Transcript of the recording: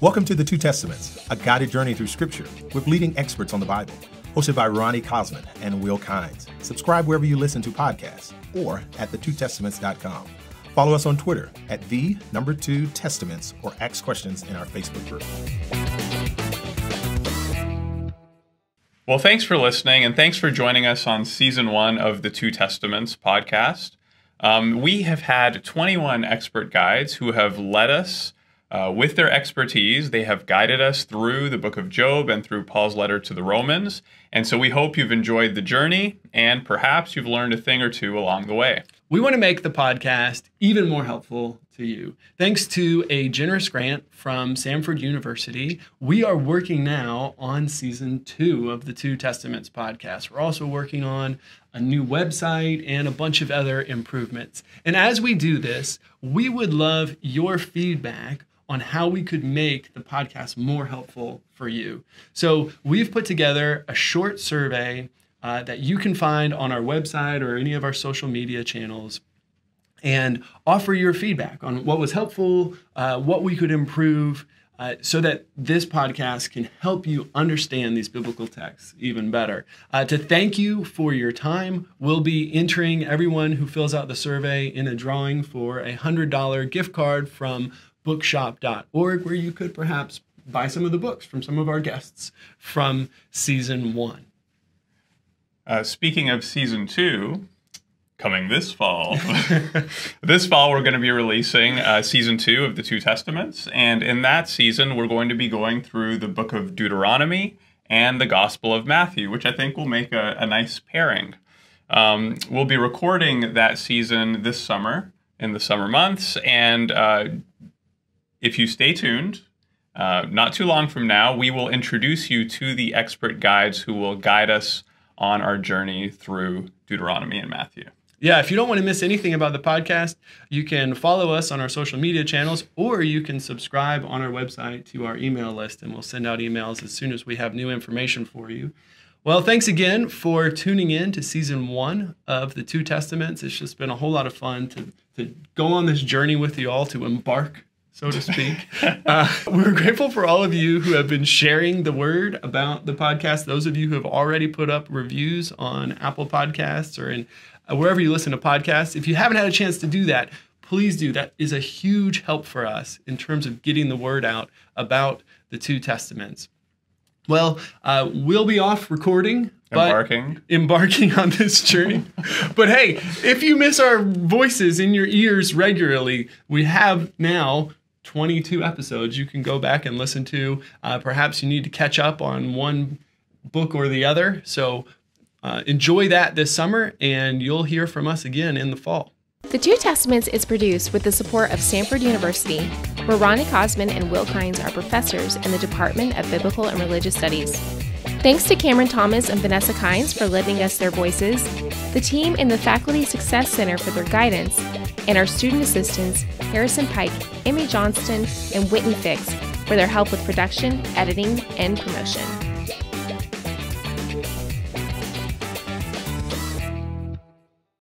Welcome to The Two Testaments, a guided journey through Scripture with leading experts on the Bible, hosted by Ronnie Cosman and Will Kynes. Subscribe wherever you listen to podcasts or at thetwotestaments.com. Follow us on Twitter at @2testaments or ask questions in our Facebook group. Well, thanks for listening, and thanks for joining us on Season 1 of the Two Testaments podcast. We have had 21 expert guides who have led us with their expertise. They have guided us through the book of Job and through Paul's letter to the Romans. And so we hope you've enjoyed the journey, and perhaps you've learned a thing or two along the way. We want to make the podcast even more helpful to you. Thanks to a generous grant from Samford University, we are working now on Season 2 of the Two Testaments podcast. We're also working on a new website and a bunch of other improvements. And as we do this, we would love your feedback on how we could make the podcast more helpful for you. So we've put together a short survey that you can find on our website or any of our social media channels, and offer your feedback on what was helpful, what we could improve, so that this podcast can help you understand these biblical texts even better. To thank you for your time, we'll be entering everyone who fills out the survey in a drawing for a $100 gift card from bookshop.org, where you could perhaps buy some of the books from some of our guests from Season 1. Speaking of Season 2, coming this fall, we're going to be releasing Season 2 of the Two Testaments. And in that season, we're going to be going through the book of Deuteronomy and the Gospel of Matthew, which I think will make a nice pairing. We'll be recording that season this summer, in the summer months. And if you stay tuned, not too long from now, we will introduce you to the expert guides who will guide us on our journey through Deuteronomy and Matthew. Yeah, if you don't want to miss anything about the podcast, you can follow us on our social media channels, or you can subscribe on our website to our email list, and we'll send out emails as soon as we have new information for you. Well, thanks again for tuning in to Season 1 of the Two Testaments. It's just been a whole lot of fun to go on this journey with you all, to embark, so to speak. We're grateful for all of you who have been sharing the word about the podcast. Those of you who have already put up reviews on Apple Podcasts or in wherever you listen to podcasts. If you haven't had a chance to do that, please do. That is a huge help for us in terms of getting the word out about the Two Testaments. Well, we'll be off recording. Embarking on this journey. But hey, if you miss our voices in your ears regularly, we have now 22 episodes you can go back and listen to. Perhaps you need to catch up on one book or the other. So enjoy that this summer, and you'll hear from us again in the fall. The Two Testaments is produced with the support of Samford University, where Ronnie Cosman and Will Kynes are professors in the Department of Biblical and Religious Studies. Thanks to Cameron Thomas and Vanessa Kynes for lending us their voices, the team in the Faculty Success Center for their guidance, and our student assistants, Harrison Pike, Amy Johnston, and Whitney Fix, for their help with production, editing, and promotion.